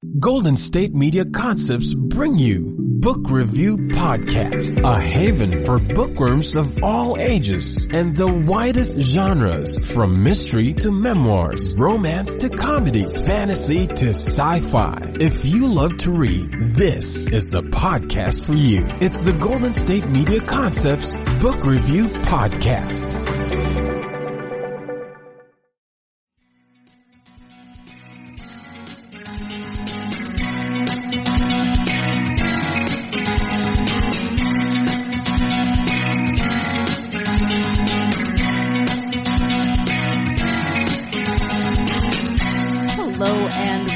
Golden State Media Concepts bring you Book Review Podcast, a haven for bookworms of all ages and the widest genres, from mystery to memoirs, romance to comedy, fantasy to sci-fi. If you love to read, this is the podcast for you. It's the Golden State Media Concepts Book Review Podcast.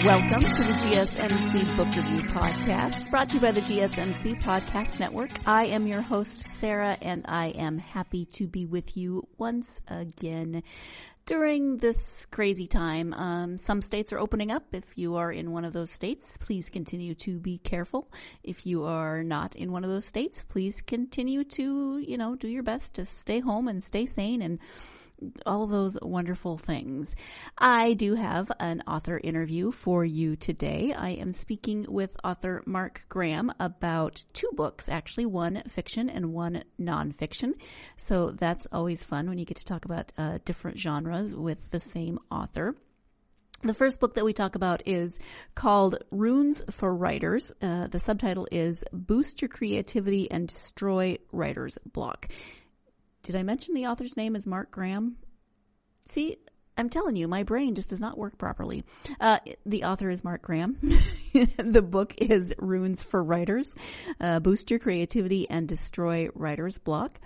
Welcome to the GSMC Book Review Podcast, brought to you by the GSMC Podcast Network. I am your host, Sarah, and I am happy to be with you once again during this crazy time. Some states are opening up. If you are in one of those states, please continue to be careful. If you are not in one of those states, please continue to, do your best to stay home and stay sane and all of those wonderful things. I do have an author interview for you today. I am speaking with author Marc Graham about two books, actually, one fiction and one nonfiction. So that's always fun when you get to talk about different genres with the same author. The first book that we talk about is called Runes for Writers. The subtitle is Boost Your Creativity and Destroy Writer's Block. Did I mention the author's name is Marc Graham? See, I'm telling you, my brain just does not work properly. The author is Marc Graham. The book is Runes for Writers, Boost Your Creativity and Destroy Writer's Block.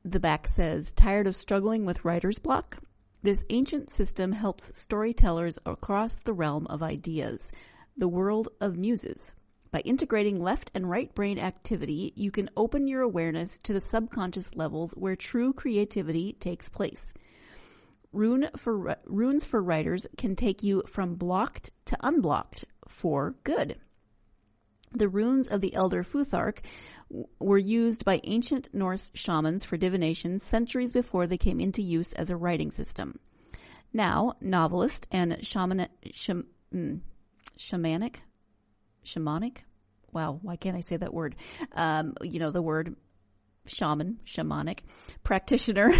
The back says, tired of struggling with writer's block? This ancient system helps storytellers across the realm of ideas, the world of muses. By integrating left and right brain activity, you can open your awareness to the subconscious levels where true creativity takes place. Runes for Writers can take you from blocked to unblocked for good. The runes of the Elder Futhark were used by ancient Norse shamans for divination centuries before they came into use as a writing system. Now, novelist and shamanic? Wow, why can't I say that word? The word shamanic practitioner,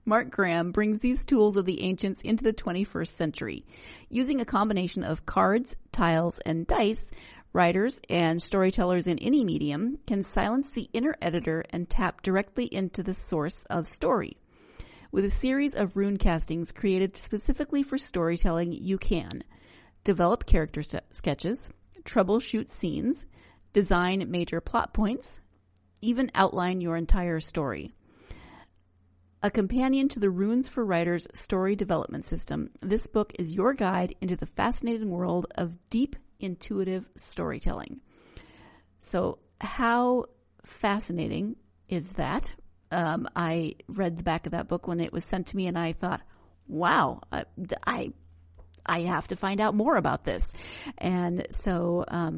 Marc Graham brings these tools of the ancients into the 21st century. Using a combination of cards, tiles, and dice, writers and storytellers in any medium can silence the inner editor and tap directly into the source of story. With a series of rune castings created specifically for storytelling, you can develop character sketches, troubleshoot scenes, design major plot points, even outline your entire story. A companion to the Runes for Writers story development system, this book is your guide into the fascinating world of deep, intuitive storytelling. So how fascinating is that? I read the back of that book when it was sent to me, and I thought, wow, I have to find out more about this. And so I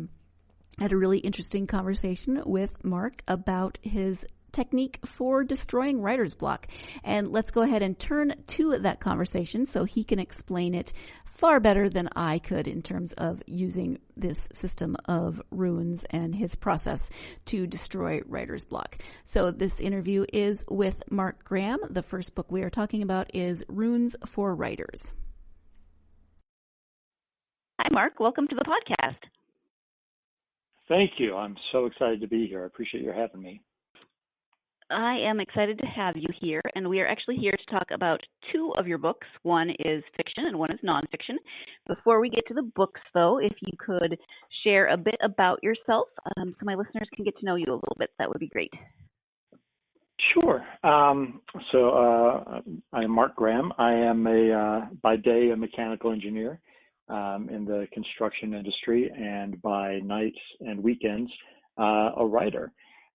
had a really interesting conversation with Marc about his technique for destroying writer's block. And let's go ahead and turn to that conversation so he can explain it far better than I could in terms of using this system of runes and his process to destroy writer's block. So this interview is with Marc Graham. The first book we are talking about is Runes for Writers. Hi, Marc. Welcome to the podcast. Thank you. I'm so excited to be here. I appreciate your having me. I am excited to have you here, and we are actually here to talk about two of your books. One is fiction and one is nonfiction. Before we get to the books, though, if you could share a bit about yourself so my listeners can get to know you a little bit, that would be great. Sure. I'm Marc Graham. I am by day a mechanical engineer in the construction industry, and by nights and weekends a writer.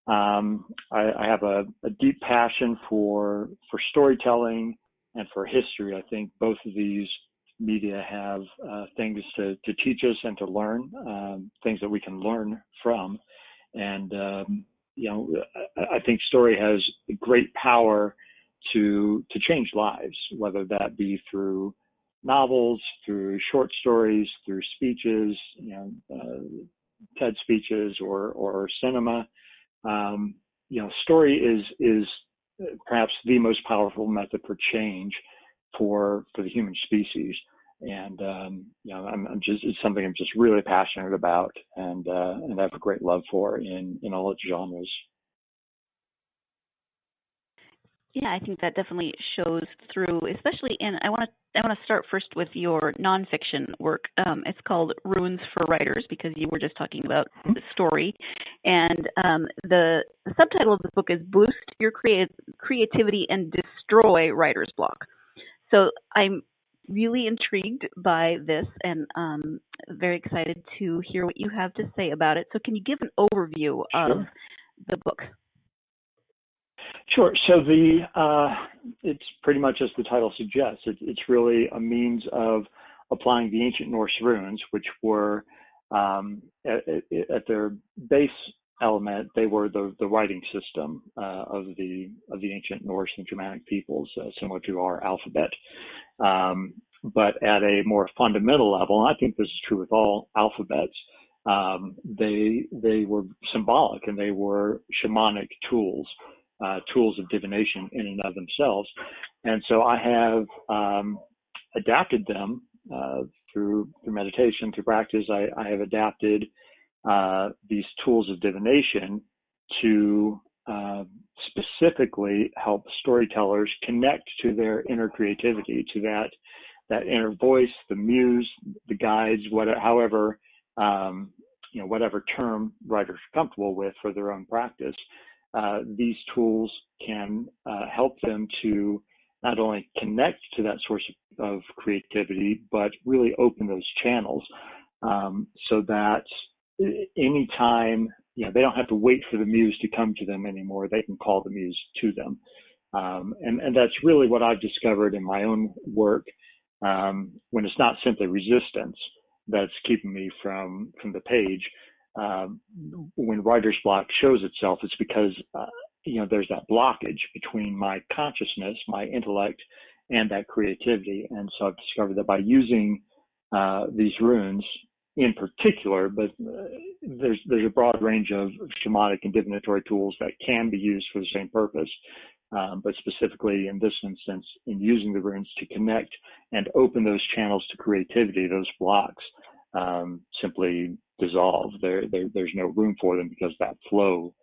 I have a deep passion for storytelling and for history. I think both of these media have things to teach us and to learn, things that we can learn from. And, I think story has great power to change lives, whether that be through novels, through short stories, through speeches, TED speeches, or cinema. Story is perhaps the most powerful method for change for the human species. And it's something I'm just really passionate about, and I have a great love for in all its genres. Yeah, I think that definitely shows through, especially I want to start first with your nonfiction work. It's called Runes for Writers, because you were just talking about the story, and the subtitle of the book is Boost Your Creativity and Destroy Writer's Block. So I'm really intrigued by this, and very excited to hear what you have to say about it. So can you give an overview of the book? Sure. So it's pretty much as the title suggests. It's really a means of applying the ancient Norse runes, which were at their base element, they were the writing system of the ancient Norse and Germanic peoples, similar to our alphabet. But at a more fundamental level, and I think this is true with all alphabets, they were symbolic, and they were shamanic tools of divination in and of themselves. And so I have adapted them through meditation, through practice. I have adapted these tools of divination to specifically help storytellers connect to their inner creativity, to that inner voice, the muse, the guides, whatever term writers are comfortable with for their own practice. These tools can help them to not only connect to that source of creativity, but really open those channels, so that anytime, they don't have to wait for the muse to come to them anymore. They can call the muse to them. And that's really what I've discovered in my own work, when it's not simply resistance that's keeping me from the page. When writer's block shows itself, it's because there's that blockage between my consciousness, my intellect, and that creativity. And so I've discovered that by using these runes in particular, but there's a broad range of shamanic and divinatory tools that can be used for the same purpose. But specifically in this instance, in using the runes to connect and open those channels to creativity, those blocks simply dissolve. There's no room for them, because that flow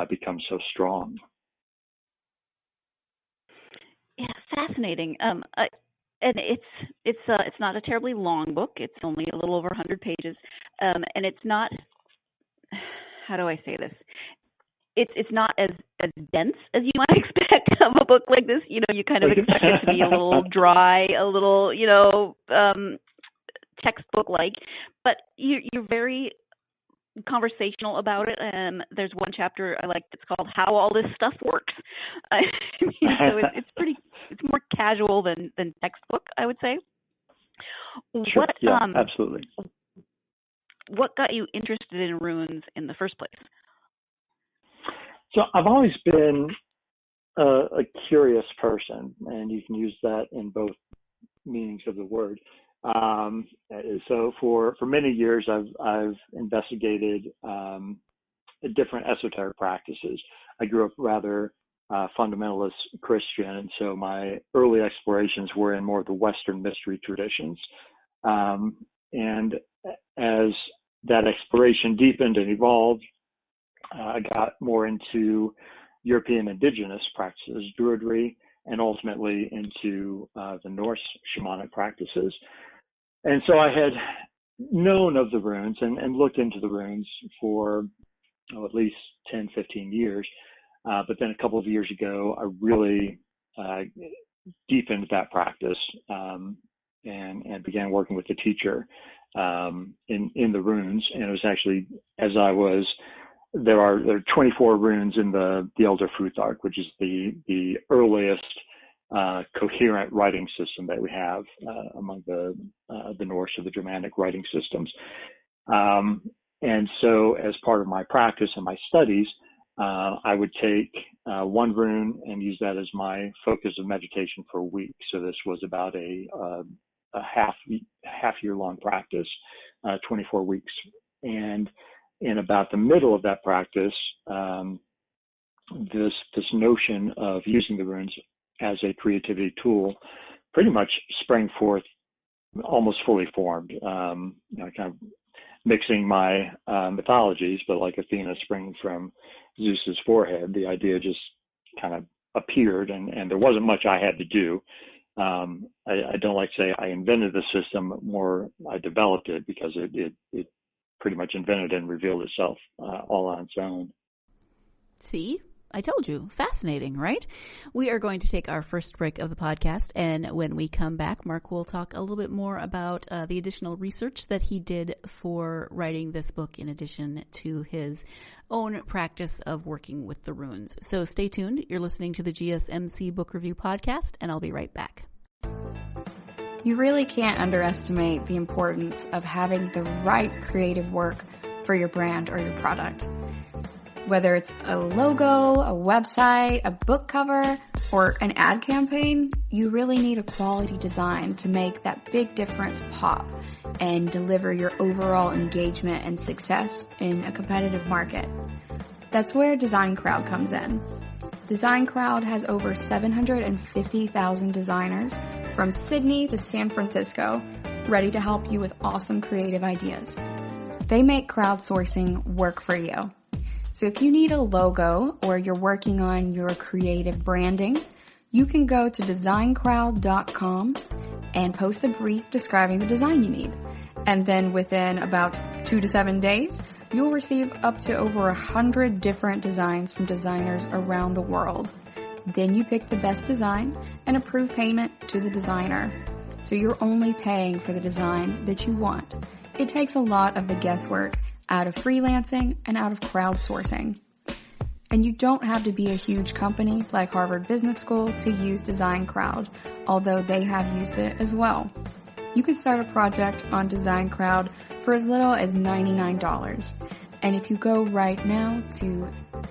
becomes so strong. Yeah, fascinating. And it's not a terribly long book. It's only a little over 100 pages, and it's not. How do I say this? It's not as dense as you might expect of a book like this. You kind of expect it to be a little dry, a little textbook-like, but you're very conversational about it. There's one chapter I like that's called "How All This Stuff Works." So it's more casual than textbook, I would say. Sure. Absolutely. What got you interested in runes in the first place? So I've always been a curious person, and you can use that in both meanings of the word. So for many years, I've investigated different esoteric practices. I grew up rather fundamentalist Christian, and so my early explorations were in more of the Western mystery traditions. And as that exploration deepened and evolved, I got more into European indigenous practices, Druidry, and ultimately into the Norse shamanic practices. And so I had known of the runes and looked into the runes for at least 10, 15 years. But then a couple of years ago, I really deepened that practice and began working with the teacher in the runes. And it was actually, there are 24 runes in the Elder Futhark, which is the earliest coherent writing system that we have among the Norse or the Germanic writing systems. And so as part of my practice and my studies, I would take one rune and use that as my focus of meditation for a week. So this was about a a half year long practice, 24 weeks. And in about the middle of that practice, this notion of using the runes as a creativity tool pretty much sprang forth, almost fully formed. Kind of mixing my mythologies, but like Athena springing from Zeus's forehead, the idea just kind of appeared, and there wasn't much I had to do. I don't like to say I invented the system, more I developed it, because it pretty much invented and revealed itself all on its own. See? I told you. Fascinating, right? We are going to take our first break of the podcast, and when we come back, Marc will talk a little bit more about the additional research that he did for writing this book, in addition to his own practice of working with the runes. So stay tuned. You're listening to the GSMC Book Review Podcast, and I'll be right back. You really can't underestimate the importance of having the right creative work for your brand or your product. Whether it's a logo, a website, a book cover, or an ad campaign, you really need a quality design to make that big difference pop and deliver your overall engagement and success in a competitive market. That's where Design Crowd comes in. Design Crowd has over 750,000 designers from Sydney to San Francisco ready to help you with awesome creative ideas. They make crowdsourcing work for you. So if you need a logo or you're working on your creative branding, you can go to designcrowd.com and post a brief describing the design you need. And then within about 2 to 7 days, you'll receive up to over 100 different designs from designers around the world. Then you pick the best design and approve payment to the designer. So you're only paying for the design that you want. It takes a lot of the guesswork out of freelancing and out of crowdsourcing. And you don't have to be a huge company like Harvard Business School to use Design Crowd, although they have used it as well. You can start a project on Design Crowd for as little as $99. And if you go right now to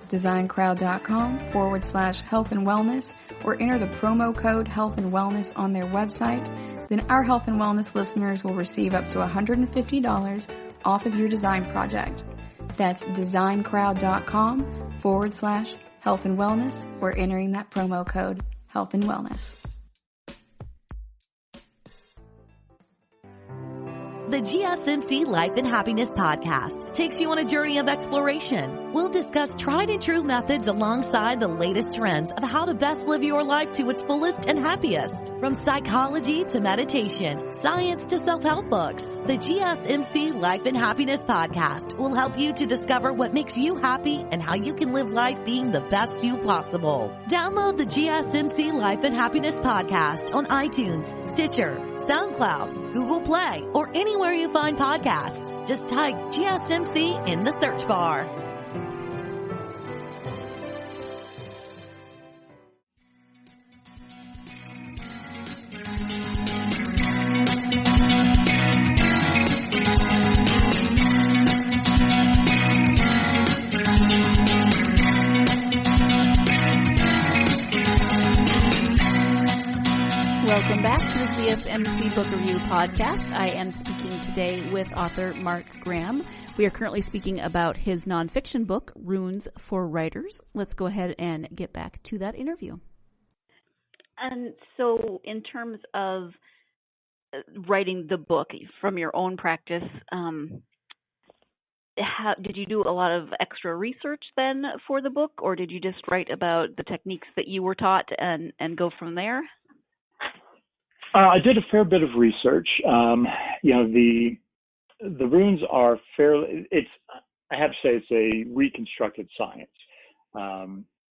designcrowd.com/health and wellness or enter the promo code health and wellness on their website, then our health and wellness listeners will receive up to $150 off of your design project. That's designcrowd.com/health and wellness or entering that promo code health and wellness. The GSMC Life and Happiness Podcast takes you on a journey of exploration. We'll discuss tried and true methods alongside the latest trends of how to best live your life to its fullest and happiest. From psychology to meditation, science to self-help books, the GSMC Life and Happiness Podcast will help you to discover what makes you happy and how you can live life being the best you possible. Download the GSMC Life and Happiness Podcast on iTunes, Stitcher, SoundCloud, Google Play, or anywhere you find podcasts. Just type GSMC in the search bar. Welcome back to the GSMC Book Review Podcast. I am speaking today with author Marc Graham. We are currently speaking about his nonfiction book, Runes for Writers. Let's go ahead and get back to that interview. And so in terms of writing the book from your own practice, did you do a lot of extra research then for the book, or did you just write about the techniques that you were taught and go from there? I did a fair bit of research. The runes are fairly. I have to say, it's a reconstructed science.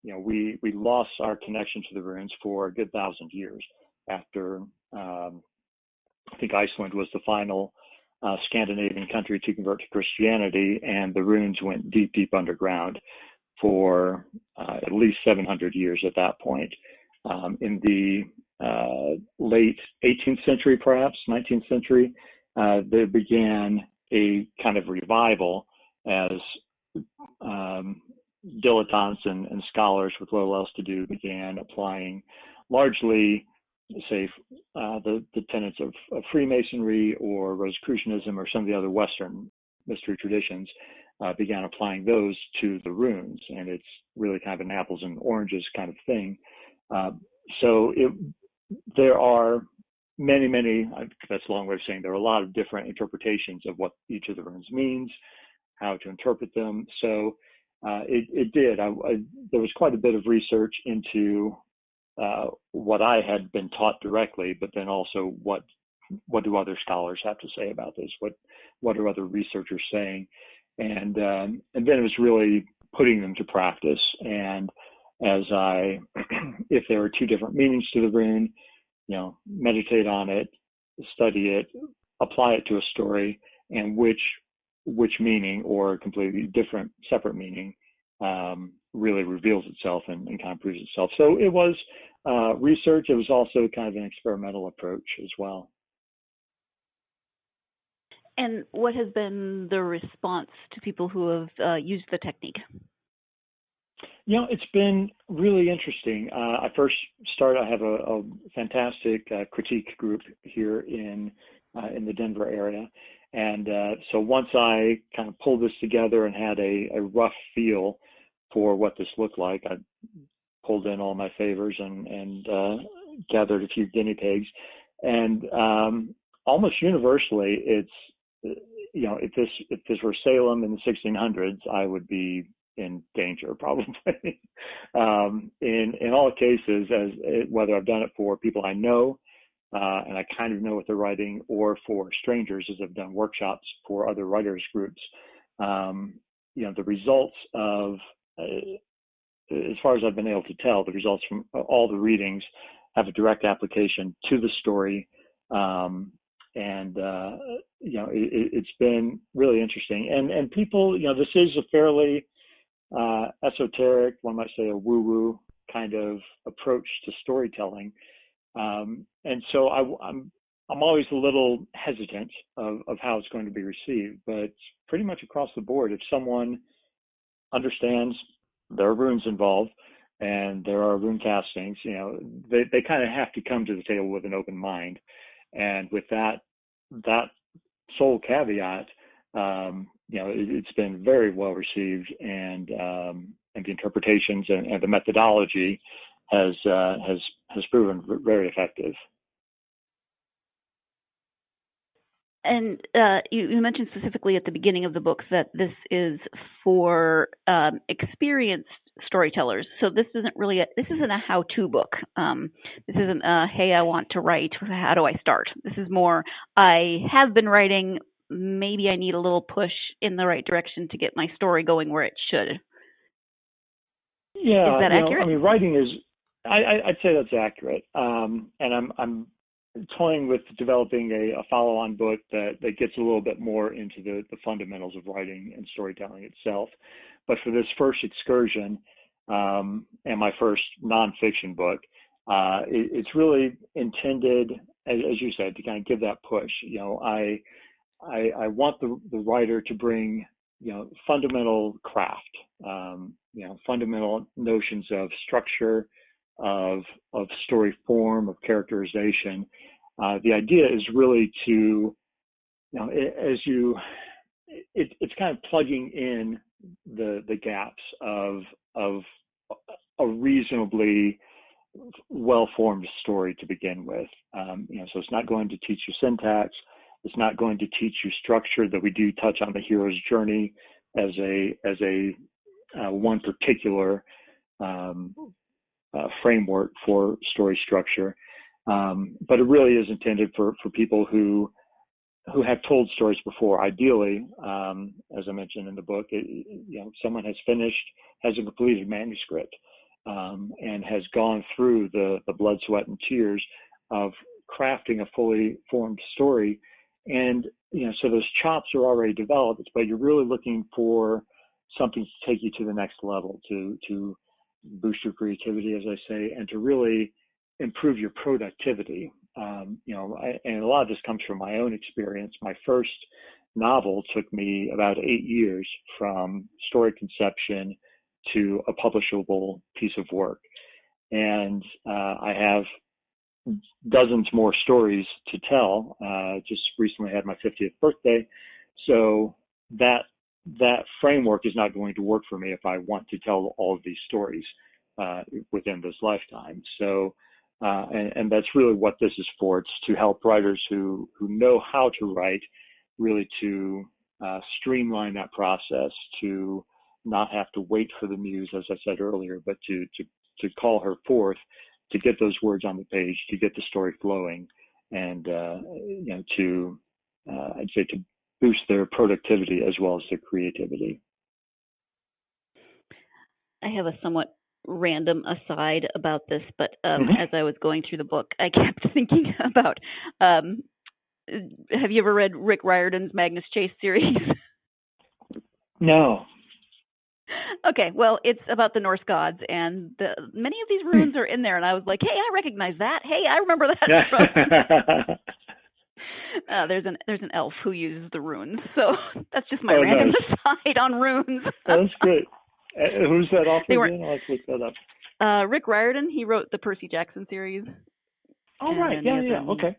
We lost our connection to the runes for a good 1,000 years after. I think Iceland was the final Scandinavian country to convert to Christianity, and the runes went deep, deep underground for at least 700 years at that point. In the late 18th century, perhaps 19th century, there began a kind of revival as dilettantes and scholars with little else to do began applying largely, say, the tenets of Freemasonry or Rosicrucianism or some of the other Western mystery traditions, began applying those to the runes, and it's really kind of an apples and oranges kind of thing. There are many, that's a long way of saying there are a lot of different interpretations of what each of the runes means, how to interpret them. So there was quite a bit of research into what I had been taught directly, but then also what do other scholars have to say about this? What are other researchers saying? And then it was really putting them to practice. And if there are two different meanings to the rune, meditate on it, study it, apply it to a story, and which meaning or completely different, separate meaning really reveals itself and kind of proves itself. So it was research. It was also kind of an experimental approach as well. And what has been the response to people who have used the technique? It's been really interesting. I have a fantastic critique group here in the Denver area. And so once I kind of pulled this together and had a rough feel for what this looked like, I pulled in all my favors and gathered a few guinea pigs. And almost universally, if this were Salem in the 1600s, I would be in danger probably. In all cases, whether I've done it for people I know, and I kind of know what they're writing, or for strangers, as I've done workshops for other writers groups, the results of, as far as I've been able to tell, the results from all the readings have a direct application to the story. It's been really interesting. And people, this is a fairly esoteric, one might say a woo-woo kind of approach to storytelling. And so I'm always a little hesitant of how it's going to be received, but pretty much across the board, if someone understands there are runes involved and there are rune castings, they kind of have to come to the table with an open mind. And with that sole caveat, it's been very well received, and the interpretations and the methodology has proven very effective. And you mentioned specifically at the beginning of the book that this is for experienced storytellers. So this isn't a how-to book. This isn't hey, I want to write. How do I start? This is more, I have been writing. Maybe I need a little push in the right direction to get my story going where it should. Yeah, is that accurate? Writing is. I'd say that's accurate. And I'm toying with developing a follow-on book that gets a little bit more into the fundamentals of writing and storytelling itself. But for this first excursion and my first nonfiction book, it's really intended, as you said, to kind of give that push. I want the writer to bring, fundamental craft, fundamental notions of structure, of story form, of characterization. The idea is really to, it's kind of plugging in the gaps of a reasonably well-formed story to begin with. So it's not going to teach you syntax. It's not going to teach you structure, though we do touch on the hero's journey as a one particular framework for story structure. But it really is intended for people who have told stories before. Ideally, as I mentioned in the book, someone has a completed manuscript and has gone through the blood, sweat, and tears of crafting a fully formed story. And, so those chops are already developed, but you're really looking for something to take you to the next level, to boost your creativity, as I say, and to really improve your productivity. And a lot of this comes from my own experience. My first novel took me about 8 years from story conception to a publishable piece of work. And I have dozens more stories to tell. Just recently had my 50th birthday. So that framework is not going to work for me if I want to tell all of these stories within this lifetime. So, and that's really what this is for. It's to help writers who know how to write, really to streamline that process, to not have to wait for the muse, as I said earlier, but to call her forth, to get those words on the page, to get the story flowing, and to I'd say to boost their productivity as well as their creativity. I have a somewhat random aside about this, but as I was going through the book, I kept thinking about, have you ever read Rick Riordan's Magnus Chase series? No. Okay, well, it's about the Norse gods, and many of these runes are in there, and I was like, hey, I recognize that. Hey, I remember that from... there's an elf who uses the runes, so that's just my random aside on runes. That's great. Who's that author again? I'll have to look that up. Rick Riordan. He wrote the Percy Jackson series. Oh, right. Yeah. Okay.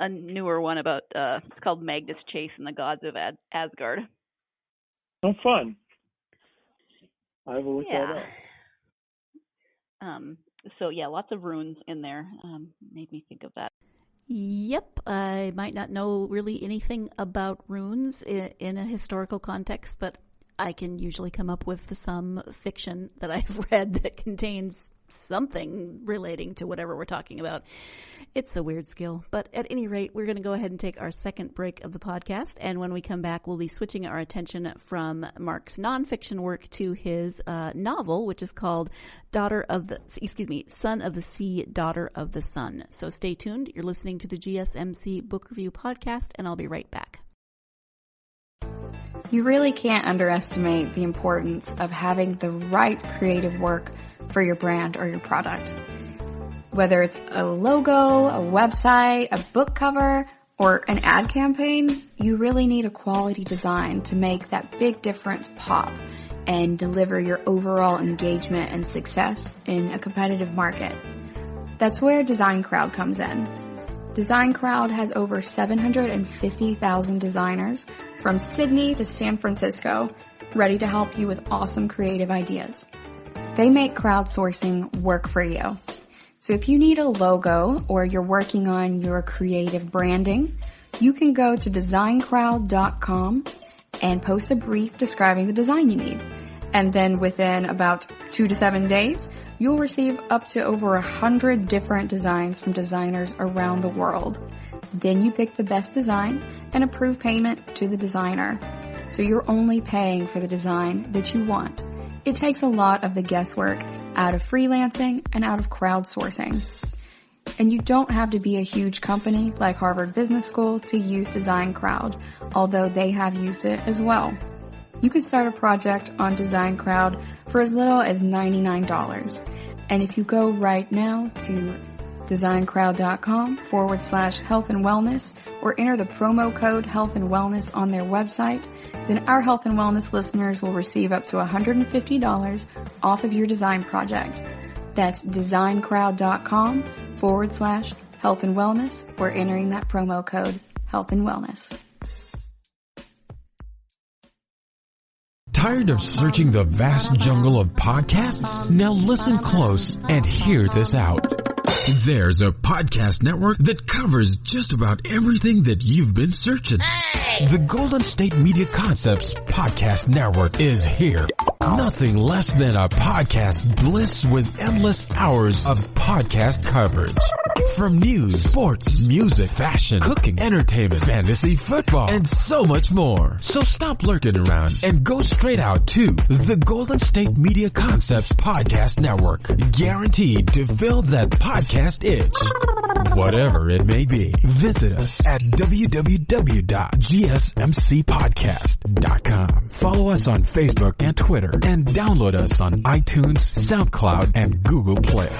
A newer one about, it's called Magnus Chase and the Gods of Asgard. Oh, fun. I will look that up. So, yeah, lots of runes in there. Made me think of that. Yep, I might not know really anything about runes in a historical context, but I can usually come up with some fiction that I've read that contains something relating to whatever we're talking about. It's a weird skill, but at any rate, we're going to go ahead and take our second break of the podcast, and when we come back, we'll be switching our attention from Marc's nonfiction work to his novel, which is called Son of the Sea, Daughter of the Sun. So stay tuned. You're listening to the GSMC Book Review Podcast, and I'll be right back. You really can't underestimate the importance of having the right creative work for your brand or your product. Whether it's a logo, a website, a book cover, or an ad campaign, you really need a quality design to make that big difference pop and deliver your overall engagement and success in a competitive market. That's where Design Crowd comes in. Design Crowd has over 750,000 designers from Sydney to San Francisco, ready to help you with awesome creative ideas. They make crowdsourcing work for you. So if you need a logo or you're working on your creative branding, you can go to designcrowd.com and post a brief describing the design you need. And then within about 2 to 7 days, you'll receive up to over 100 different designs from designers around the world. Then you pick the best design and approve payment to the designer. So you're only paying for the design that you want. It takes a lot of the guesswork out of freelancing and out of crowdsourcing. And you don't have to be a huge company like Harvard Business School to use Design Crowd, although they have used it as well. You can start a project on Design Crowd for as little as $99. And if you go right now to designcrowd.com/health and wellness or enter the promo code health and wellness on their website, then our health and wellness listeners will receive up to $150 off of your design project. That's designcrowd.com/health and wellness or entering that promo code health and wellness. Tired of searching the vast jungle of podcasts? Now listen close and hear this out. There's a podcast network that covers just about everything that you've been searching. Hey! The Golden State Media Concepts Podcast Network is here. Nothing less than a podcast bliss with endless hours of podcast coverage. From news, sports, music, fashion, cooking, entertainment, fantasy, football, and so much more. So stop lurking around and go straight out to the Golden State Media Concepts Podcast Network. Guaranteed to fill that podcast itch. Whatever it may be. Visit us at www.gsmcpodcast.com. Follow us on Facebook and Twitter and download us on iTunes, SoundCloud, and Google Play.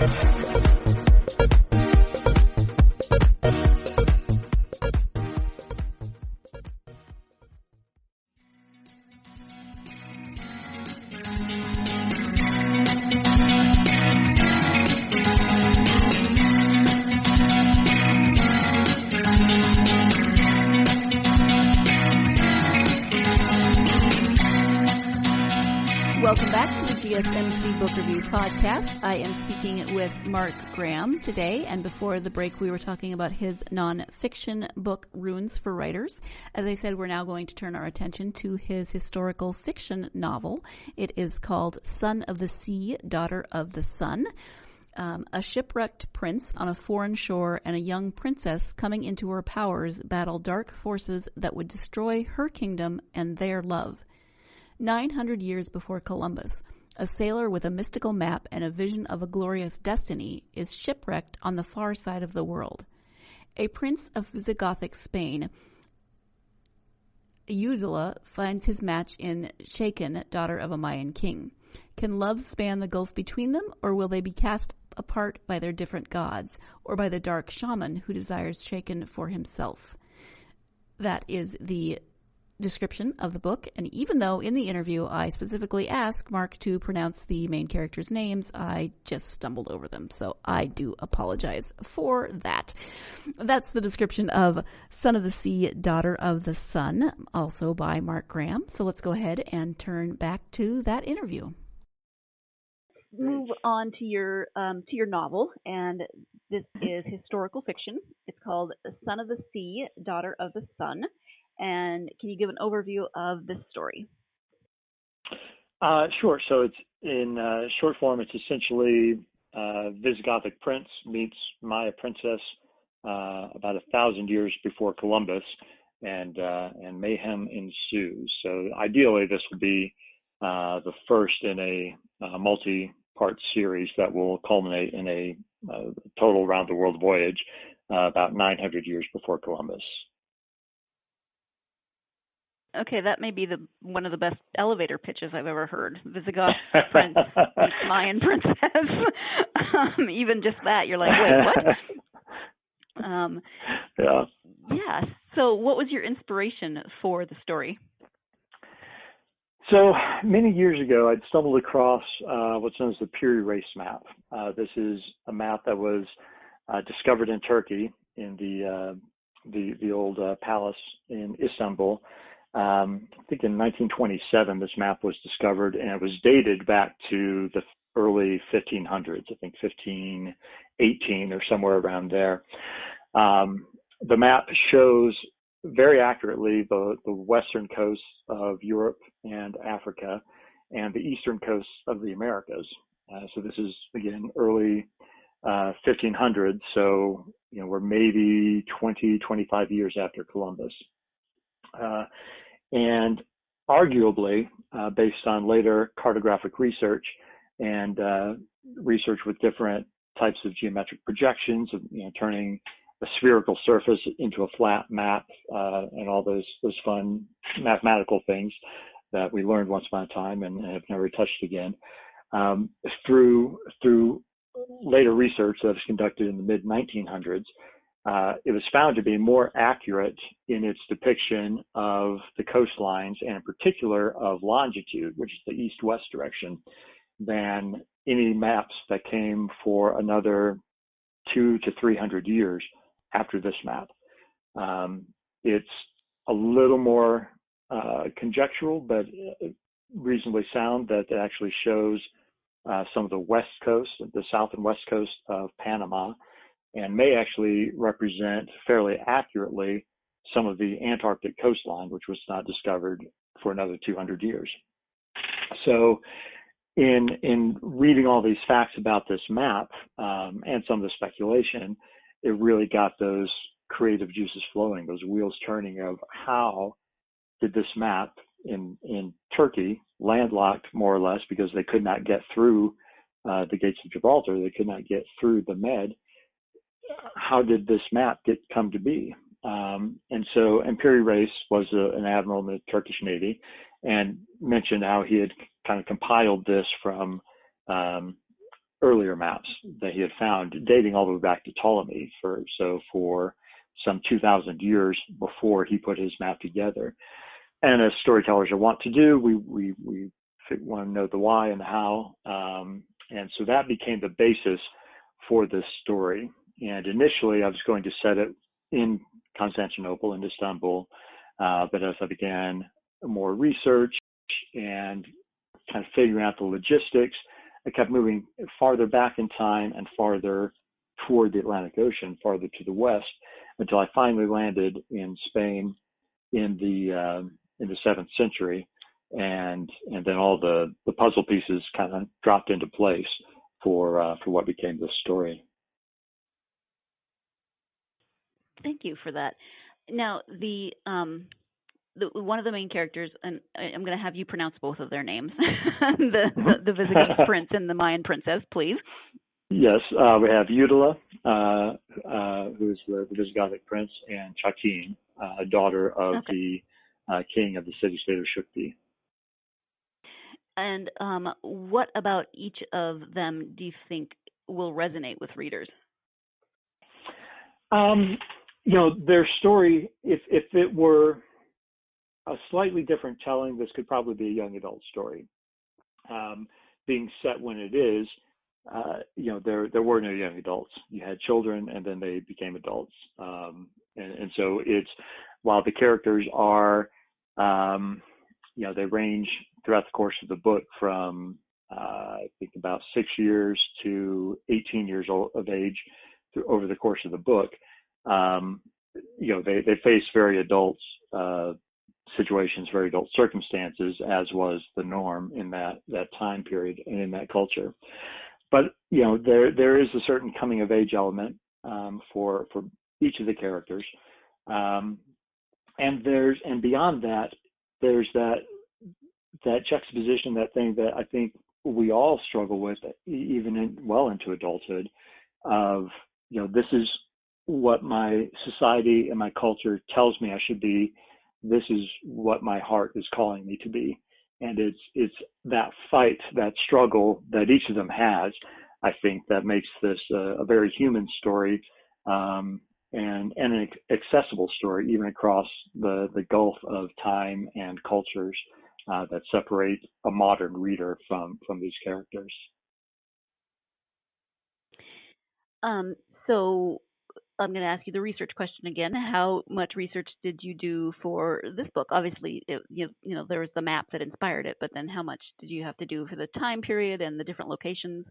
Welcome back to the GSMC Book Review Podcast. I am speaking with Marc Graham today, and before the break we were talking about his nonfiction book, Runes for Writers. As I said, we're now going to turn our attention to his historical fiction novel. It is called Son of the Sea, Daughter of the Sun. A shipwrecked prince on a foreign shore and a young princess coming into her powers battle dark forces that would destroy her kingdom and their love. 900 years before Columbus, a sailor with a mystical map and a vision of a glorious destiny is shipwrecked on the far side of the world. A prince of Visigothic Spain, Eudula, finds his match in Shaken, daughter of a Mayan king. Can love span the gulf between them, or will they be cast apart by their different gods, or by the dark shaman who desires Shaken for himself? That is the description of the book, and even though in the interview I specifically asked Marc to pronounce the main characters' names, I just stumbled over them, so I do apologize for that. That's the description of Son of the Sea, Daughter of the Sun, also by Marc Graham. So let's go ahead and turn back to that interview. Move on to your novel, and this is historical fiction. It's called Son of the Sea, Daughter of the Sun. And can you give an overview of this story? Sure. So it's in short form. It's essentially Visigothic prince meets Maya princess about 1,000 years before Columbus, and mayhem ensues. So ideally, this will be the first in a multi-part series that will culminate in a total round-the-world voyage about 900 years before Columbus. Okay, that may be one of the best elevator pitches I've ever heard. Visigoth prince, Mayan princess. Even just that, you're like, wait, what? Yeah. So what was your inspiration for the story? So many years ago, I'd stumbled across what's known as the Piri Reis map. This is a map that was discovered in Turkey in the old palace in Istanbul. I think in 1927, this map was discovered, and it was dated back to the early 1500s, I think 1518 or somewhere around there. The map shows very accurately the western coast of Europe and Africa and the eastern coast of the Americas. So this is, again, early 1500s, so we're maybe 20, 25 years after Columbus. And arguably, based on later cartographic research and research with different types of geometric projections, of turning a spherical surface into a flat map, and all those fun mathematical things that we learned once upon a time and have never touched again. Through later research that was conducted in the mid-1900s, it was found to be more accurate in its depiction of the coastlines, and in particular of longitude, which is the east-west direction, than any maps that came for another 200 to 300 years after this map. It's a little more conjectural, but reasonably sound, that it actually shows some of the west coast, the south and west coast of Panama, and may actually represent fairly accurately some of the Antarctic coastline, which was not discovered for another 200 years. So in reading all these facts about this map and some of the speculation, it really got those creative juices flowing, those wheels turning of how did this map in Turkey, landlocked more or less because they could not get through the gates of Gibraltar, they could not get through the Med, how did this map come to be? And Piri Reis was an admiral in the Turkish Navy, and mentioned how he had kind of compiled this from earlier maps that he had found, dating all the way back to Ptolemy, for some 2,000 years before he put his map together. And as storytellers are wont to do, we want to know the why and the how, and so that became the basis for this story. And initially, I was going to set it in Constantinople, in Istanbul, but as I began more research and kind of figuring out the logistics. I kept moving farther back in time and farther toward the Atlantic Ocean, farther to the west, until I finally landed in Spain in the 7th century, and then all the puzzle pieces kind of dropped into place for what became this story. Thank you for that. Now, the one of the main characters, and I'm going to have you pronounce both of their names, the Visigoth prince and the Mayan princess, please. Yes, we have Eudela, who's the Visigothic prince, and Chakin, a daughter of the king of the city-state of Shukti. And what about each of them do you think will resonate with readers? Their story, if it were a slightly different telling, this could probably be a young adult story. Being set when it is, there were no young adults. You had children, and then they became adults. And so it's, while the characters are, they range throughout the course of the book from, I think about 6 years to 18 years of age over the course of the book. They face very adult situations, very adult circumstances, as was the norm in that time period and in that culture. But there is a certain coming of age element for each of the characters, and beyond that, there's that juxtaposition, that thing that I think we all struggle with, even into adulthood, of this is what my society and my culture tells me I should be. This is what my heart is calling me to be. And it's that fight, that struggle that each of them has, I think, that makes this a very human story, and an accessible story, even across the gulf of time and cultures that separate a modern reader from these characters. So I'm going to ask you the research question again. How much research did you do for this book? Obviously, there was the map that inspired it, but then how much did you have to do for the time period and the different locations?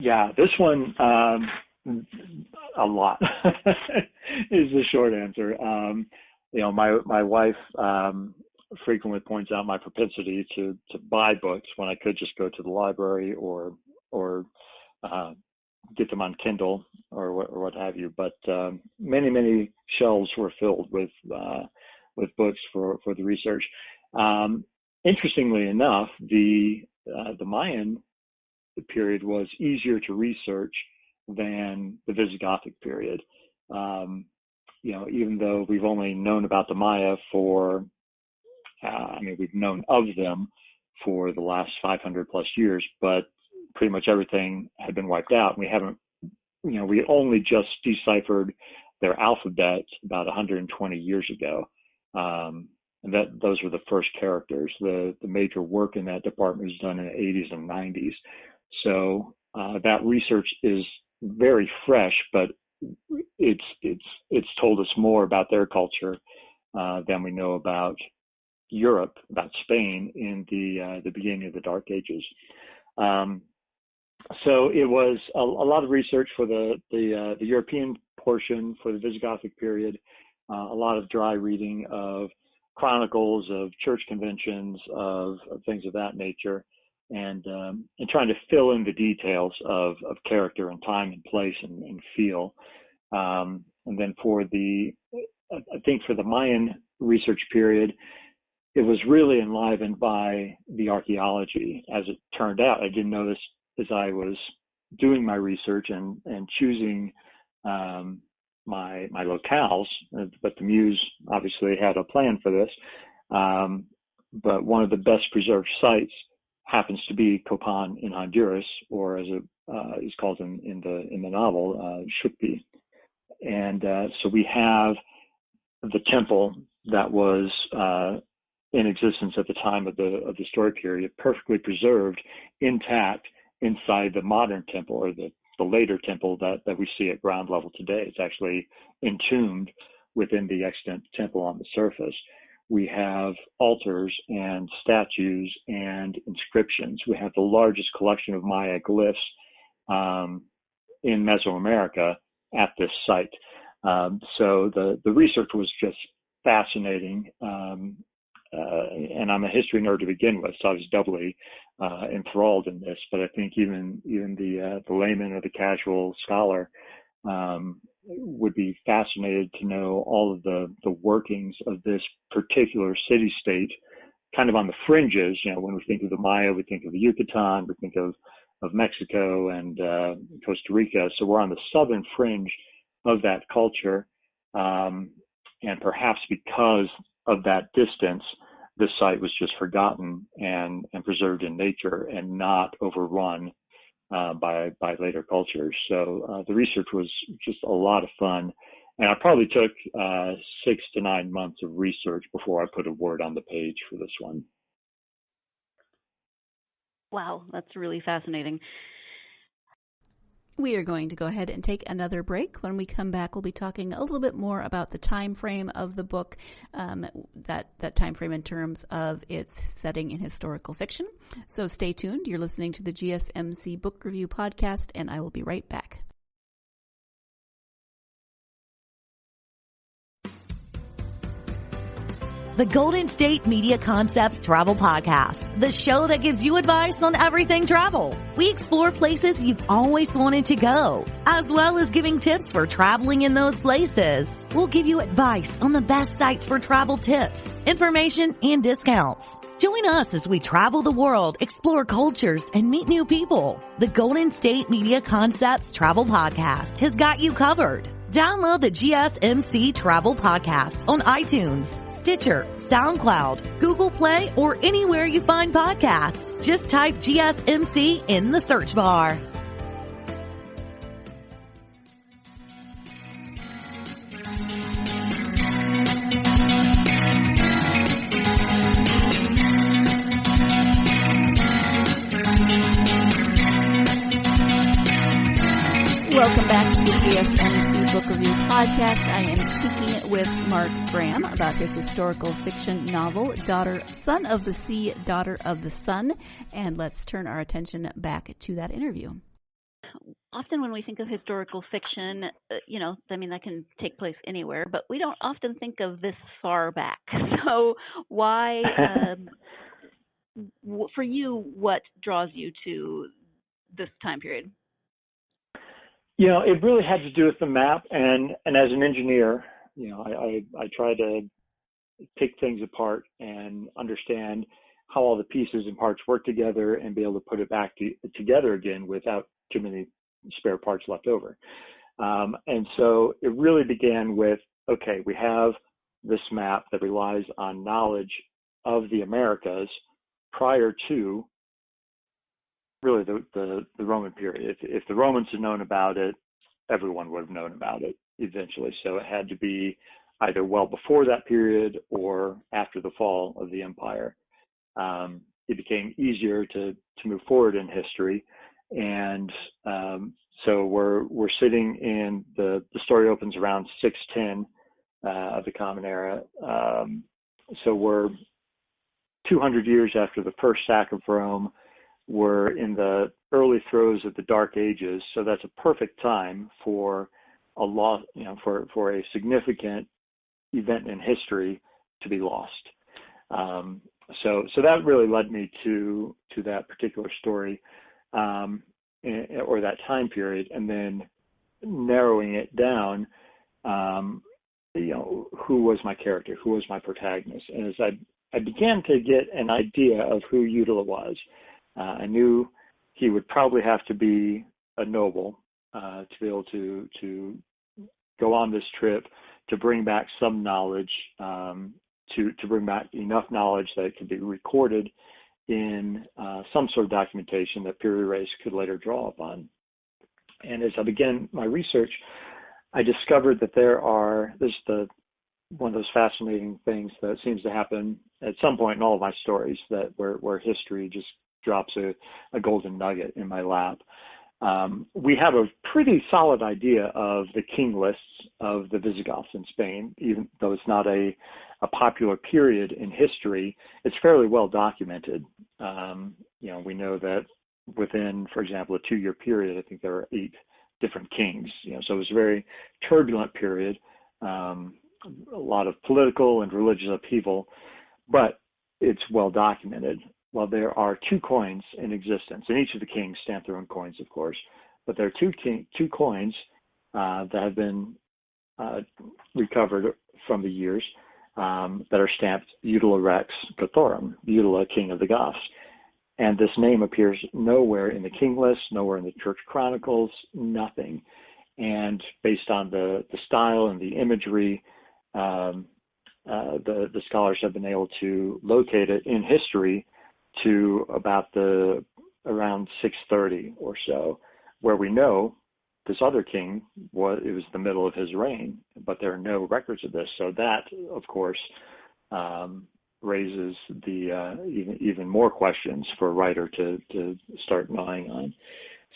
Yeah, this one, a lot is the short answer. My wife frequently points out my propensity to buy books when I could just go to the library or get them on Kindle or what have you. But many shelves were filled with books for the research. Interestingly enough, the Mayan period was easier to research than the Visigothic period. Even though we've only known about the Maya we've known of them for the last 500 plus years, but pretty much everything had been wiped out. We only just deciphered their alphabet about 120 years ago. And those were the first characters. The major work in that department was done in the 80s and 90s. So that research is very fresh, but it's told us more about their culture than we know about Europe, about Spain in the beginning of the Dark Ages. So it was a lot of research for the European portion for the Visigothic period, a lot of dry reading of chronicles, of church conventions, of things of that nature, and trying to fill in the details of character and time and place and feel. And then for the Mayan research period, it was really enlivened by the archaeology. As it turned out, I didn't know this as I was doing my research and choosing my locales, but the Muse obviously had a plan for this. But one of the best preserved sites happens to be Copan in Honduras, or as it is called in the novel, Shukti. And so we have the temple that was in existence at the time of the story period, perfectly preserved, intact inside the modern temple, or the later temple that we see at ground level today. It's actually entombed within the extant temple on the surface. we have altars and statues and inscriptions. We have the largest collection of Maya glyphs in Mesoamerica at this site. So the research was just fascinating. And I'm a history nerd to begin with, so I was doubly enthralled in this. But I think even the layman or the casual scholar would be fascinated to know all of the workings of this particular city-state, kind of on the fringes. You know, when we think of the Maya, we think of the Yucatan, we think of Mexico and Costa Rica. So we're on the southern fringe of that culture. And perhaps because of that distance, this site was just forgotten and preserved in nature and not overrun by later cultures. So the research was just a lot of fun. And I probably took 6 to 9 months of research before I put a word on the page for this one. Wow, that's really fascinating. We are going to go ahead and take another break. When we come back, we'll be talking a little bit more about the time frame of the book, that time frame in terms of its setting in historical fiction. So stay tuned. You're listening to the GSMC Book Review Podcast, and I will be right back. The Golden State Media Concepts Travel Podcast, the show that gives you advice on everything travel. We explore places you've always wanted to go, as well as giving tips for traveling in those places. We'll give you advice on the best sites for travel tips, information, and discounts. Join us as we travel the world, explore cultures, and meet new people. The Golden State Media Concepts Travel Podcast has got you covered. Download the GSMC Travel Podcast on iTunes, Stitcher, SoundCloud, Google Play, or anywhere you find podcasts. Just type GSMC in the search bar. Welcome back to the GSMC Book Review Podcast. I am speaking with Marc Graham about his historical fiction novel, Son of the Sea, Daughter of the Sun. And let's turn our attention back to that interview. Often when we think of historical fiction, that can take place anywhere, but we don't often think of this far back. So why, for you, what draws you to this time period? You know, it really had to do with the map, and as an engineer, I try to pick things apart and understand how all the pieces and parts work together and be able to put it back together again without too many spare parts left over. And so it really began with, okay, we have this map that relies on knowledge of the Americas prior to really the Roman period. If the Romans had known about it, everyone would have known about it eventually. So it had to be either well before that period or after the fall of the empire. It became easier to move forward in history. And so we're sitting in the story opens around 610 of the Common Era. So we're 200 years after the first sack of Rome. We're in the early throes of the Dark Ages, so that's a perfect time for for a significant event in history to be lost. So that really led me to that particular story, or that time period, and then narrowing it down. Who was my character? Who was my protagonist? And as I began to get an idea of who Eudla was, I knew he would probably have to be a noble to be able to go on this trip, to bring back some knowledge, to bring back enough knowledge that it could be recorded in some sort of documentation that peer erase could later draw upon. And as I began my research, I discovered that there's one of those fascinating things that seems to happen at some point in all of my stories, that where history just drops a golden nugget in my lap. We have a pretty solid idea of the king lists of the Visigoths in Spain, even though it's not a a popular period in history, it's fairly well documented. We know that within, for example, a 2-year period, I think there are 8 different kings. So it was a very turbulent period, a lot of political and religious upheaval, but it's well documented. Well, there are 2 coins in existence, and each of the kings stamp their own coins, of course, but there are 2 coins that have been recovered from the years that are stamped Eutila Rex Cothorum, Eutila, king of the Goths. And this name appears nowhere in the king list, nowhere in the church chronicles, nothing. And based on the style and the imagery, the scholars have been able to locate it in history to about around 630 or so, where we know this other king it was the middle of his reign, but there are no records of this. So that, of course, raises the even more questions for a writer to start gnawing on.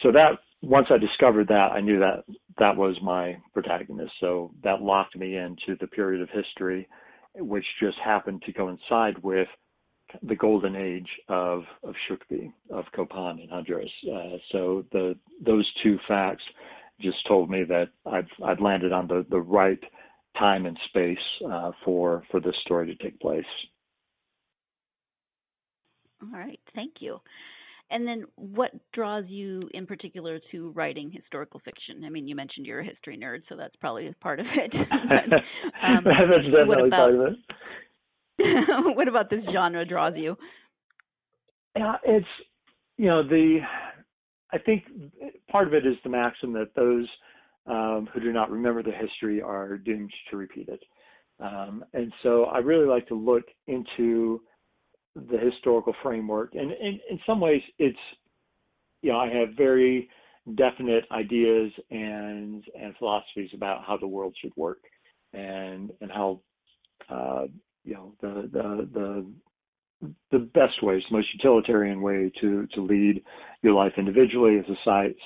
So that once I discovered that, I knew that was my protagonist. So that locked me into the period of history, which just happened to coincide with the golden age of Shukvi, of Copan and Honduras. So those 2 facts just told me that I'd landed on the right time and space for this story to take place. All right, thank you. And then what draws you in particular to writing historical fiction? I mean, you mentioned you're a history nerd, so that's probably part of it. But, that's definitely part of it. What about this genre draws you? Yeah, it's, I think part of it is the maxim that those who do not remember the history are doomed to repeat it. And so I really like to look into the historical framework. And in some ways it's, I have very definite ideas and philosophies about how the world should work and how, the best way, the most utilitarian way to lead your life individually, as a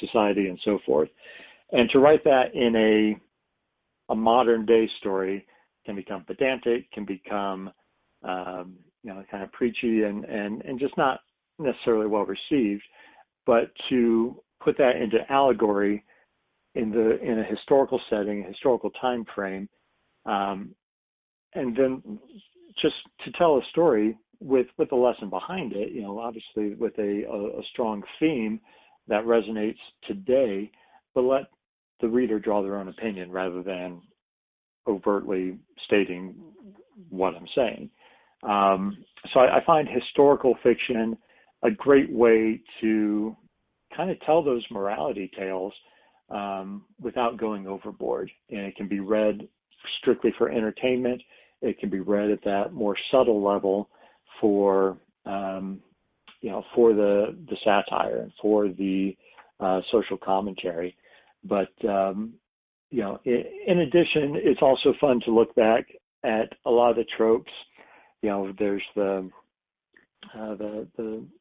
society, and so forth. And to write that in a modern day story can become pedantic, can become kind of preachy and just not necessarily well received. But to put that into allegory in a historical setting, a historical time frame, and then just to tell a story with a lesson behind it, obviously with a strong theme that resonates today, but let the reader draw their own opinion rather than overtly stating what I'm saying. So I find historical fiction a great way to kind of tell those morality tales without going overboard. And it can be read strictly for entertainment. It can be read at that more subtle level for for the satire and for the social commentary. But in addition, it's also fun to look back at a lot of the tropes. There's the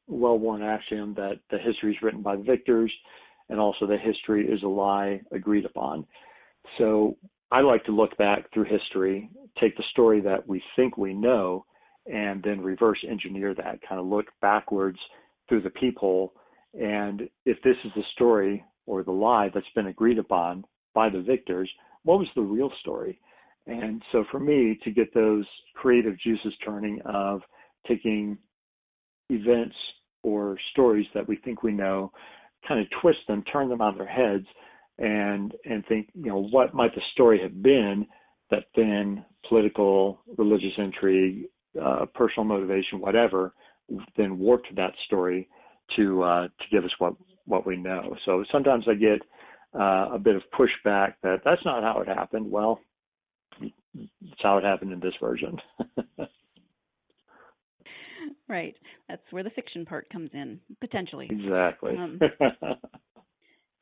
well-worn axiom that the history is written by the victors, and also that history is a lie agreed upon. So I like to look back through history, take the story that we think we know, and then reverse engineer that, kind of look backwards through the peephole. And if this is the story or the lie that's been agreed upon by the victors, what was the real story? And so for me, to get those creative juices turning of taking events or stories that we think we know, kind of twist them, turn them on their heads, and think, what might the story have been that then political, religious intrigue, personal motivation, whatever, then warped that story to give us what we know. So sometimes I get a bit of pushback that's not how it happened. Well, that's how it happened in this version. Right. That's where the fiction part comes in, potentially. Exactly.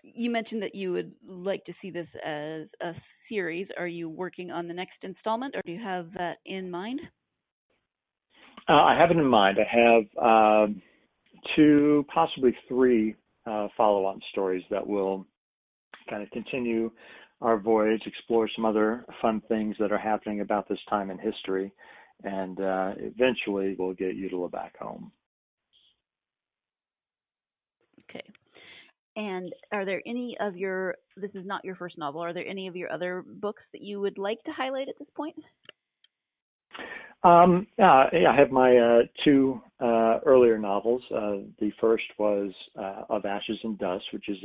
You mentioned that you would like to see this as a series. Are you working on the next installment, or do you have that in mind? I have it in mind. I have 2, possibly 3 follow-on stories that will kind of continue our voyage, explore some other fun things that are happening about this time in history. and eventually we'll get Utila back home. Okay. And are there any of your, this is not your first novel, are there any of your other books that you would like to highlight at this point? Yeah, I have my two earlier novels. The first was Of Ashes and Dust, which is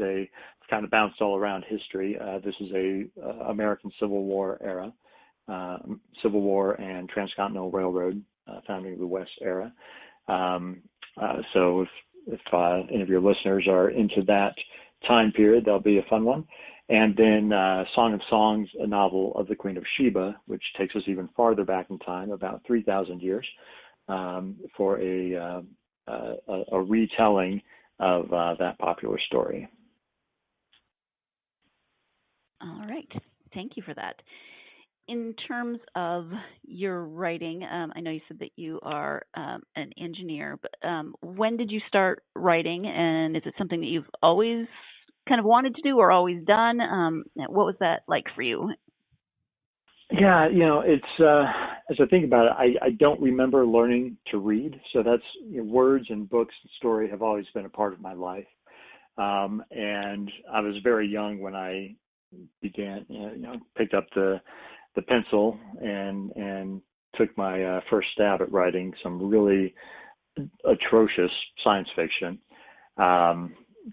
kind of bounced all around history. This is a American Civil War era, Civil War and Transcontinental Railroad, founding of the West era. So if any of your listeners are into that time period, that'll be a fun one. And then Song of Songs, a novel of the Queen of Sheba, which takes us even farther back in time, about 3,000 years, for a retelling of that popular story. All right. Thank you for that. In terms of your writing, I know you said that you are an engineer, but when did you start writing, and is it something that you've always kind of wanted to do or always done? What was that like for you? Yeah, it's as I think about it, I don't remember learning to read, so that's words and books and story have always been a part of my life. And I was very young when I began, picked up the pencil and took my first stab at writing some really atrocious science fiction.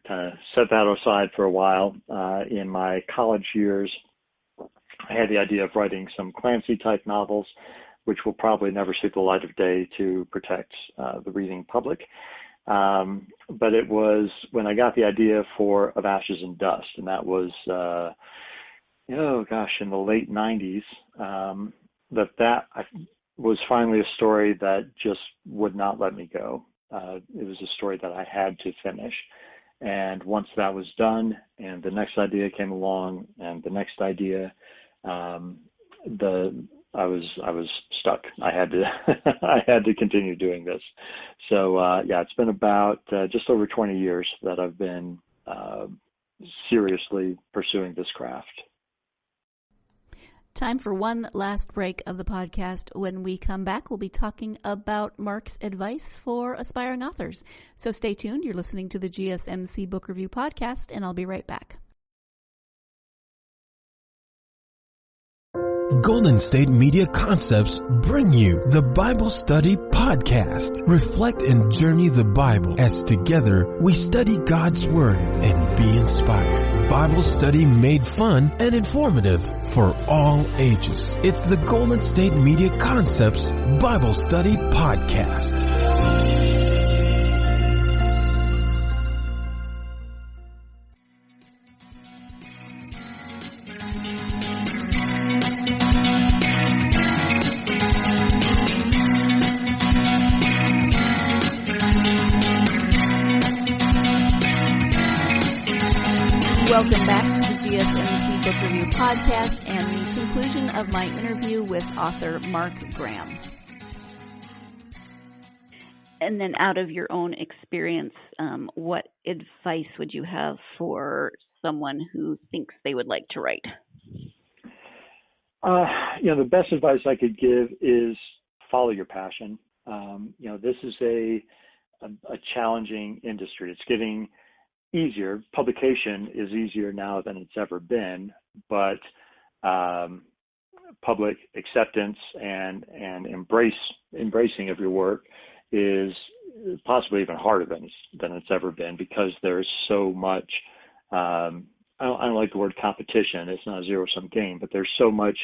Kind of set that aside for a while. In my college years, I had the idea of writing some Clancy-type novels, which will probably never see the light of day to protect the reading public. But it was when I got the idea for Of Ashes and Dust, and that was, in the late 90s, that was finally a story that just would not let me go. It was a story that I had to finish. And once that was done, and the next idea came along, and the next idea, I was stuck. I had to I had to continue doing this. So it's been about just over 20 years that I've been seriously pursuing this craft. Time for one last break of the podcast. When we come back, we'll be talking about Marc's advice for aspiring authors. So stay tuned. You're listening to the GSMC Book Review Podcast, and I'll be right back. Golden State Media Concepts bring you the Bible Study Podcast. Reflect and journey the Bible as together we study God's Word and be inspired. Bible study made fun and informative for all ages. It's the Golden State Media Concepts Bible Study Podcast. Welcome back to the GSMC Book Review Podcast and the conclusion of my interview with author Marc Graham. And then out of your own experience, what advice would you have for someone who thinks they would like to write? The best advice I could give is follow your passion. This is a challenging industry. It's getting easier. Publication is easier now than it's ever been, but public acceptance and embracing of your work is possibly even harder than it's ever been, because there's so much. I don't like the word competition. It's not a zero-sum game, but there's so much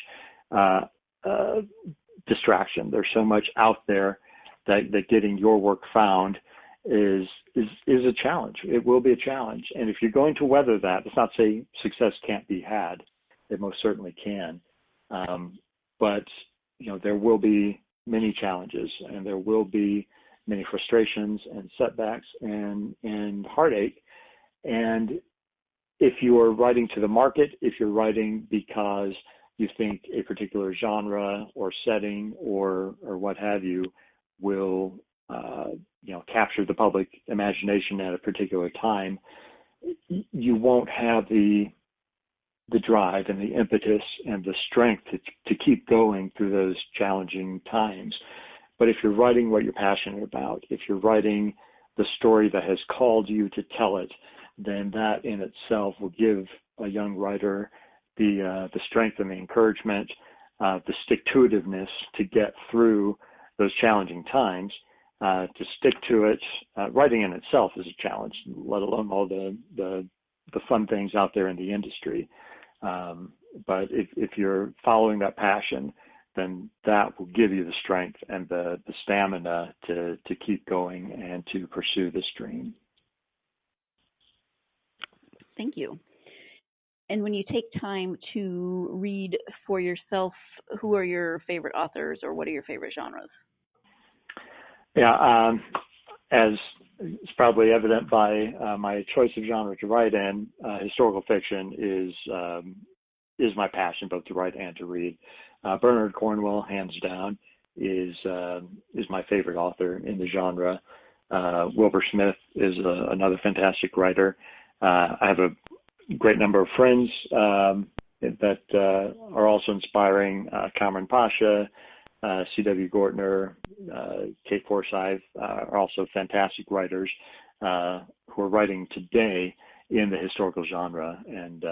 distraction. There's so much out there that getting your work found is a challenge. It will be a challenge. And if you're going to weather that, it's not saying success can't be had. It most certainly can. But there will be many challenges, and there will be many frustrations and setbacks and heartache. And if you are writing to the market, if you're writing because you think a particular genre or setting or what have you will capture the public imagination at a particular time, you won't have the the drive and the impetus and the strength to keep going through those challenging times. But if you're writing what you're passionate about, if you're writing the story that has called you to tell it, then that in itself will give a young writer the strength and the encouragement, the stick-to-itiveness to get through those challenging times, to stick to it. Writing in itself is a challenge, let alone all the fun things out there in the industry. But if you're following that passion, then that will give you the strength and the stamina to keep going and to pursue this dream. Thank you. And when you take time to read for yourself, who are your favorite authors or what are your favorite genres? Yeah, as it's probably evident by my choice of genre to write in, historical fiction is my passion, both to write and to read. Bernard Cornwell, hands down, is my favorite author in the genre. Wilbur Smith is another fantastic writer. I have a great number of friends that are also inspiring. Cameron Pasha, C.W. Gortner, Kate Forsyth are also fantastic writers who are writing today in the historical genre. And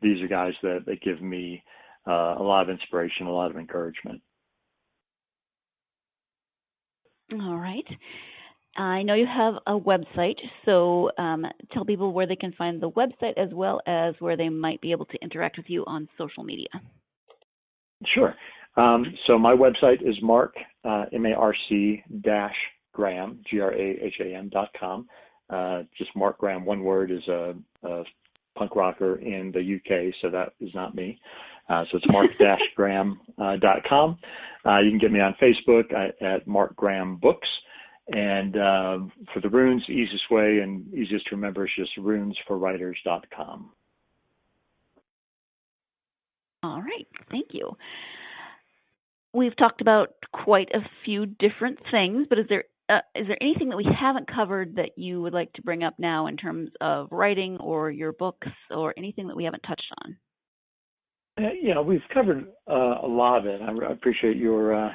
these are guys that give me a lot of inspiration, a lot of encouragement. All right. I know you have a website, so tell people where they can find the website as well as where they might be able to interact with you on social media. Sure. So my website is Marc-Graham, Graham.com. Just Marc Graham, one word, is a punk rocker in the UK, so that is not me. So it's marc-graham.com. You can get me on Facebook at Marc Graham Books. And for the runes, the easiest way and easiest to remember is just runesforwriters.com. All right. Thank you. We've talked about quite a few different things, but is there anything that we haven't covered that you would like to bring up now in terms of writing or your books or anything that we haven't touched on? We've covered a lot of it. I appreciate your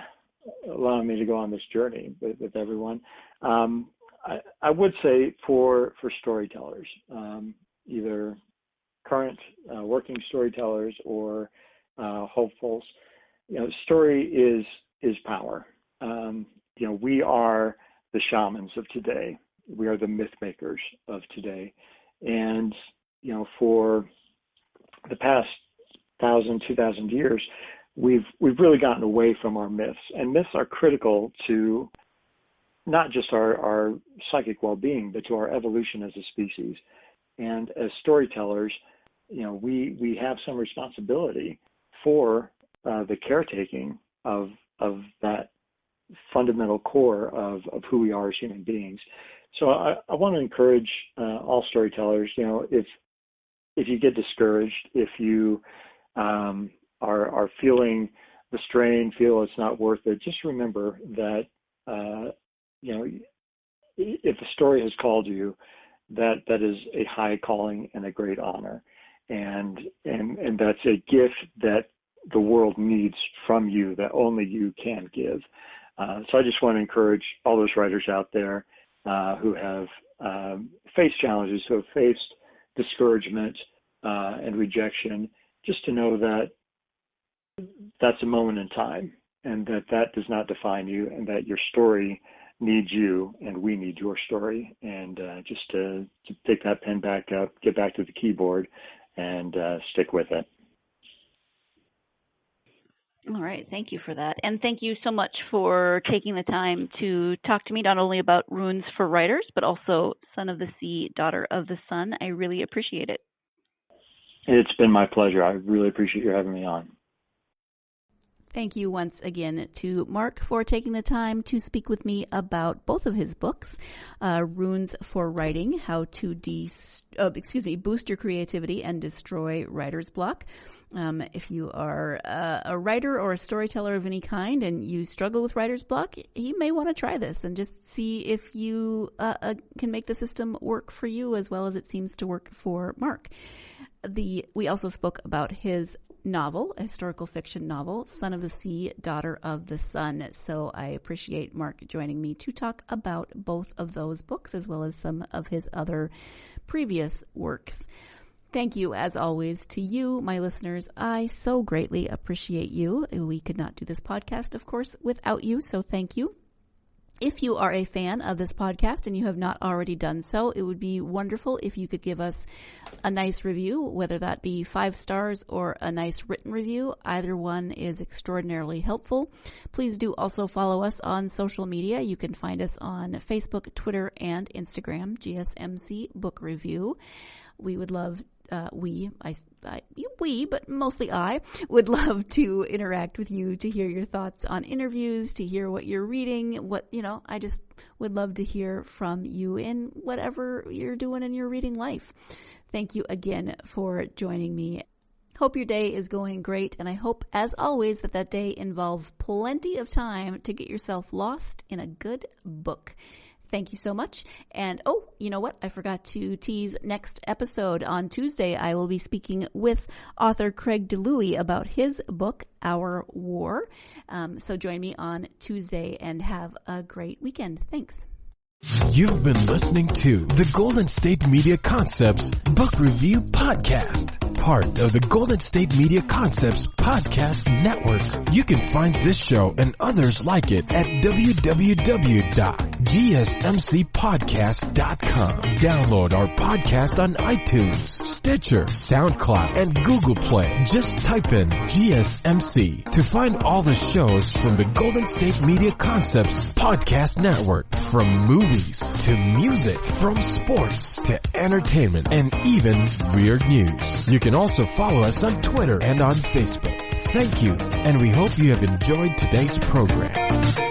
allowing me to go on this journey with everyone. I would say for storytellers, either current working storytellers or hopefuls, story is power. We are the shamans of today. We are the myth makers of today. And, for the past 1,000, 2,000 years, we've really gotten away from our myths. And myths are critical to not just our psychic well-being, but to our evolution as a species. And as storytellers, we have some responsibility for the caretaking of that fundamental core of who we are as human beings. So I want to encourage all storytellers, if you get discouraged, if you are feeling the strain, feel it's not worth it, just remember that, if a story has called you, that is a high calling and a great honor. And that's a gift that the world needs from you that only you can give. So I just want to encourage all those writers out there who have faced challenges, who have faced discouragement and rejection, just to know that that's a moment in time and that does not define you, and that your story needs you and we need your story. And just to pick that pen back up, get back to the keyboard, and stick with it. All right. Thank you for that. And thank you so much for taking the time to talk to me not only about Runes for Writers, but also Son of the Sea, Daughter of the Sun. I really appreciate it. It's been my pleasure. I really appreciate you having me on. Thank you once again to Marc for taking the time to speak with me about both of his books, Runes for Writing, How to Boost Your Creativity and Destroy Writer's Block. If you are a writer or a storyteller of any kind and you struggle with writer's block, you may want to try this and just see if you can make the system work for you as well as it seems to work for Marc. We also spoke about his novel, a historical fiction novel, Son of the Sea, Daughter of the Sun. So I appreciate Marc joining me to talk about both of those books as well as some of his other previous works. Thank you, as always, to you, my listeners. I so greatly appreciate you. We could not do this podcast, of course, without you, so thank you. If you are a fan of this podcast and you have not already done so, it would be wonderful if you could give us a nice review, whether that be 5 stars or a nice written review. Either one is extraordinarily helpful. Please do also follow us on social media. You can find us on Facebook, Twitter, and Instagram, GSMC Book Review. We would love but mostly I would love to interact with you, to hear your thoughts on interviews, to hear what you're reading, I just would love to hear from you in whatever you're doing in your reading life. Thank you again for joining me. Hope your day is going great, and I hope, as always, that day involves plenty of time to get yourself lost in a good book. Thank you so much. And you know what? I forgot to tease next episode. On Tuesday, I will be speaking with author Craig DeLuey about his book, Our War. So join me on Tuesday and have a great weekend. Thanks. You've been listening to the Golden State Media Concepts Book Review Podcast, part of the Golden State Media Concepts Podcast Network. You can find this show and others like it at www.gsmcpodcast.com. Download our podcast on iTunes, Stitcher, SoundCloud, and Google Play. Just type in GSMC to find all the shows from the Golden State Media Concepts Podcast Network, from movies to music, from sports to entertainment, and even weird news. You can also follow us on Twitter and on Facebook. Thank you, and we hope you have enjoyed today's program.